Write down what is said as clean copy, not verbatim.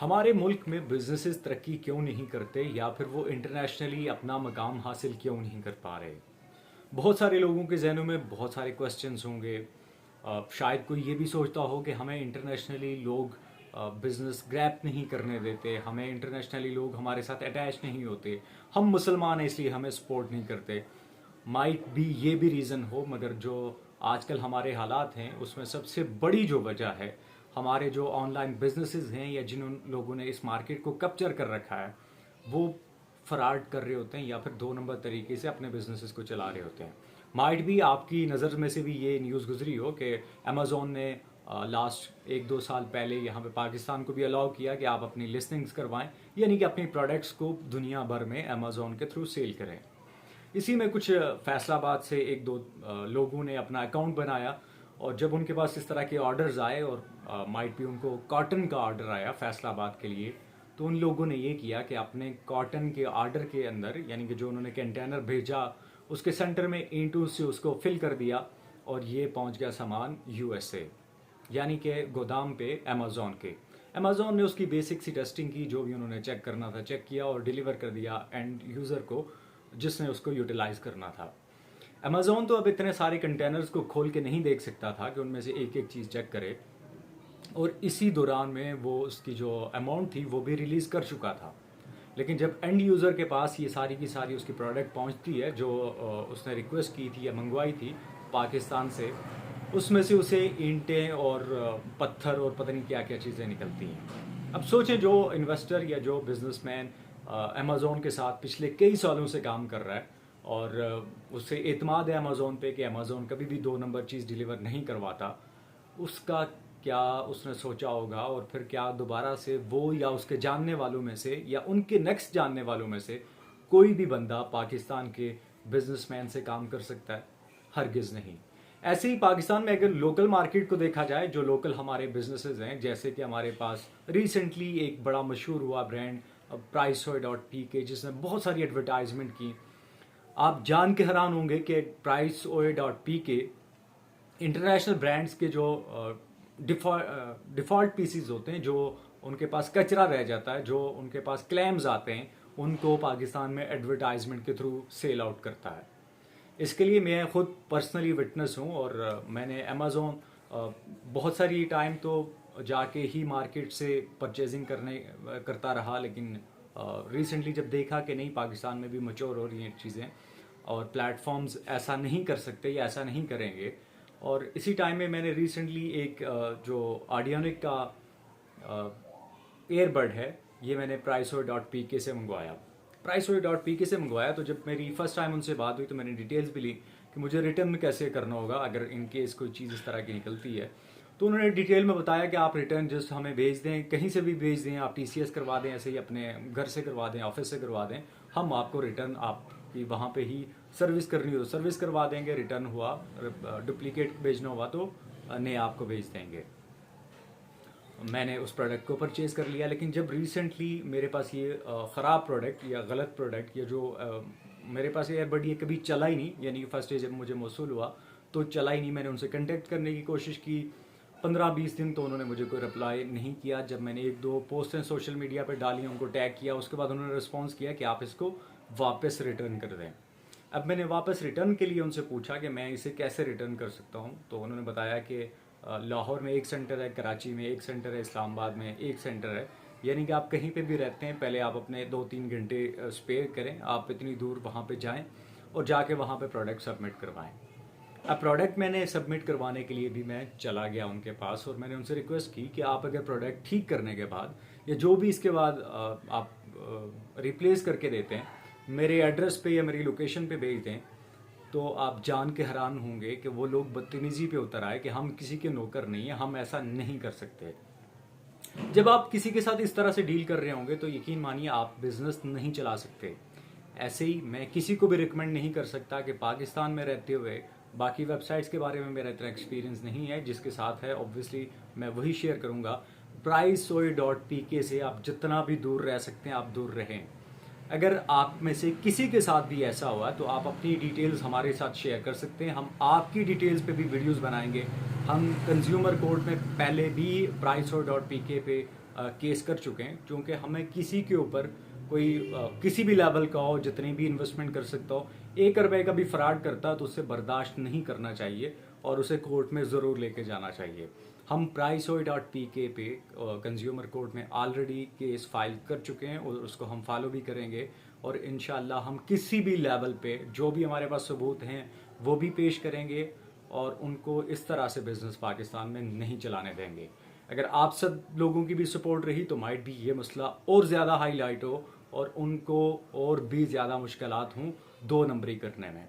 हमारे मुल्क में बिजनेसेस तरक्की क्यों नहीं करते या फिर वो इंटरनेशनली अपना मकाम हासिल क्यों नहीं कर पा रहे। बहुत सारे लोगों के जहनों में बहुत सारे क्वेश्चंस होंगे। शायद कोई ये भी सोचता हो कि हमें इंटरनेशनली लोग बिजनेस ग्रैप नहीं करने देते, हमें इंटरनेशनली लोग हमारे साथ अटैच नहीं होते, हम मुसलमान हैं इसलिए हमें सपोर्ट नहीं करते। माइट भी ये भी रीज़न हो, मगर जो आजकल हमारे हालात हैं उसमें सबसे बड़ी जो वजह है, हमारे जो ऑनलाइन बिजनेसेस हैं या जिन लोगों ने इस मार्केट को कैप्चर कर रखा है, वो फ्रॉड कर रहे होते हैं या फिर दो नंबर तरीके से अपने बिजनेसेस को चला रहे होते हैं। माइट भी आपकी नज़र में से भी ये न्यूज़ गुजरी हो कि अमेज़ोन ने लास्ट 1-2 साल पहले यहाँ पे पाकिस्तान को भी अलाउ किया कि आप अपनी लिस्टिंग्स करवाएं, यानी कि अपनी प्रोडक्ट्स को दुनिया भर में अमेज़ोन के थ्रू सेल करें। इसी में कुछ फैसलाबाद से एक दो लोगों ने अपना अकाउंट बनाया, और जब उनके पास इस तरह के ऑर्डर्स आए और माइट भी उनको कॉटन का ऑर्डर आया फैसलाबाद के लिए, तो उन लोगों ने ये किया कि अपने कॉटन के ऑर्डर के अंदर, यानी कि जो उन्होंने कंटेनर भेजा उसके सेंटर में ईंटों से उसको फिल कर दिया और ये पहुंच गया सामान यूएसए, यानी कि गोदाम पे अमेज़ोन के। अमेज़ोन ने उसकी बेसिक सी टेस्टिंग की, जो भी उन्होंने चेक करना था चेक किया और डिलीवर कर दिया एंड यूज़र को जिसने उसको यूटिलाइज करना था। अमेज़ोन तो अब इतने सारे कंटेनर्स को खोल के नहीं देख सकता था कि उनमें से एक एक चीज़ चेक करे, और इसी दौरान में वो उसकी जो अमाउंट थी वो भी रिलीज़ कर चुका था। लेकिन जब एंड यूज़र के पास ये सारी की सारी उसकी प्रोडक्ट पहुंचती है जो उसने रिक्वेस्ट की थी या मंगवाई थी पाकिस्तान से, उसमें से उसे ईंटें और पत्थर और पता नहीं क्या क्या चीज़ें निकलती हैं। अब सोचें, जो इन्वेस्टर या जो बिजनेसमैन अमेज़ोन के साथ पिछले कई सालों से काम कर रहा है और उससे एतमाद है अमेज़ोन पे कि अमेज़ोन कभी भी दो नंबर चीज़ डिलीवर नहीं करवाता, उसका क्या उसने सोचा होगा, और फिर क्या दोबारा से वो या उसके जानने वालों में से या उनके नेक्स्ट जानने वालों में से कोई भी बंदा पाकिस्तान के बिजनेसमैन से काम कर सकता है? हरगिज़ नहीं। ऐसे ही पाकिस्तान में अगर लोकल मार्केट को देखा जाए, जो लोकल हमारे बिजनेसेस हैं, जैसे कि हमारे पास रिसेंटली एक बड़ा मशहूर हुआ ब्रांड Priceoy.pk, जिसने बहुत सारी एडवर्टाइजमेंट की। आप जान के हैरान होंगे कि Priceoy.pk इंटरनेशनल ब्रांड्स के जो डिफ़ॉल्ट पीसीज होते हैं, जो उनके पास कचरा रह जाता है, जो उनके पास क्लेम्स आते हैं, उनको पाकिस्तान में एडवर्टाइजमेंट के थ्रू सेल आउट करता है। इसके लिए मैं खुद पर्सनली विटनेस हूँ, और मैंने अमेज़ोन बहुत सारी टाइम तो जाके ही मार्केट से परचेजिंग करता रहा, लेकिन रिसेंटली जब देखा कि नहीं, पाकिस्तान में भी मैच्योर हो रही हैं चीज़ें और प्लेटफॉर्म्स ऐसा नहीं कर सकते या ऐसा नहीं करेंगे, और इसी टाइम में मैंने रिसेंटली एक जो ऑडियोनिक का एयरबड है, ये मैंने Priceoy.pk से मंगवाया। Priceoy.pk से मंगवाया, तो जब मेरी फर्स्ट टाइम उनसे बात हुई तो मैंने डिटेल्स भी ली कि मुझे रिटर्न कैसे करना होगा अगर इन केस कोई चीज़ इस तरह की निकलती है। तो उन्होंने डिटेल में बताया कि आप रिटर्न जस्ट हमें भेज दें, कहीं से भी भेज दें, आप टीसीएस करवा दें, ऐसे ही अपने घर से करवा दें, ऑफिस से करवा दें, हम आपको रिटर्न आपकी वहाँ पे ही सर्विस करनी हो तो सर्विस करवा देंगे, रिटर्न हुआ, डुप्लीकेट भेजना हुआ तो नए आपको भेज देंगे। मैंने उस प्रोडक्ट को परचेज़ कर लिया, लेकिन जब रिसेंटली मेरे पास ये ख़राब प्रोडक्ट या गलत प्रोडक्ट, ये जो मेरे पास एयरबड ये कभी चला ही नहीं, यानी कि फर्स्ट डे जब मुझे मौसूल हुआ तो चला ही नहीं। मैंने उनसे कांटेक्ट करने की कोशिश की 15-20 दिन, तो उन्होंने मुझे कोई रिप्लाई नहीं किया। जब मैंने एक दो पोस्टें सोशल मीडिया पर डाली, उनको टैग किया, उसके बाद उन्होंने रिस्पॉन्स किया कि आप इसको वापस रिटर्न कर दें। अब मैंने वापस रिटर्न के लिए उनसे पूछा कि मैं इसे कैसे रिटर्न कर सकता हूँ, तो उन्होंने बताया कि लाहौर में एक सेंटर है, कराची में एक सेंटर है, इस्लामाबाद में एक सेंटर है, यानी कि आप कहीं पे भी रहते हैं, पहले आप अपने 2-3 घंटे स्पेयर करें, आप इतनी दूर वहाँ पे जाएं और जाके वहाँ पे प्रोडक्ट सबमिट करवाएं। अब प्रोडक्ट मैंने सबमिट करवाने के लिए भी मैं चला गया उनके पास, और मैंने उनसे रिक्वेस्ट की कि आप अगर प्रोडक्ट ठीक करने के बाद या जो भी इसके बाद आप रिप्लेस करके देते हैं, मेरे एड्रेस पे या मेरी लोकेशन पे भेज दें, तो आप जान के हैरान होंगे कि वो लोग बदतमीजी पे उतर आए कि हम किसी के नौकर नहीं है, हम ऐसा नहीं कर सकते। जब आप किसी के साथ इस तरह से डील कर रहे होंगे तो यकीन मानिए आप बिजनेस नहीं चला सकते। ऐसे ही मैं किसी को भी रिकमेंड नहीं कर सकता कि पाकिस्तान में रहते हुए, बाकी वेबसाइट्स के बारे में मेरा इतना एक्सपीरियंस नहीं है, जिसके साथ है ऑब्वियसली मैं वही शेयर करूँगा। Priceoy.pk से आप जितना भी दूर रह सकते हैं आप दूर रहें। अगर आप में से किसी के साथ भी ऐसा हुआ तो आप अपनी डिटेल्स हमारे साथ शेयर कर सकते हैं, हम आपकी डिटेल्स पे भी वीडियोस बनाएंगे। हम कंज्यूमर कोर्ट में पहले भी Priceoy.pk पे केस कर चुके हैं, क्योंकि हमें किसी के ऊपर कोई किसी भी लेवल का हो, जितनी भी इन्वेस्टमेंट कर सकता हो, 1 रुपए का भी फ्रॉड करता है तो उससे बर्दाश्त नहीं करना चाहिए और उसे कोर्ट में ज़रूर लेके जाना चाहिए। हम priceoid.pk पे कंज्यूमर कोर्ट में ऑलरेडी केस फाइल कर चुके हैं और उसको हम फॉलो भी करेंगे, और इंशाल्लाह हम किसी भी लेवल पे जो भी हमारे पास सबूत हैं वो भी पेश करेंगे और उनको इस तरह से बिजनेस पाकिस्तान में नहीं चलाने देंगे। अगर आप सब लोगों की भी सपोर्ट रही तो माइट भी ये मसला और ज़्यादा हाईलाइट हो और उनको और भी ज़्यादा मुश्किलात हों 2 नंबरी करने में।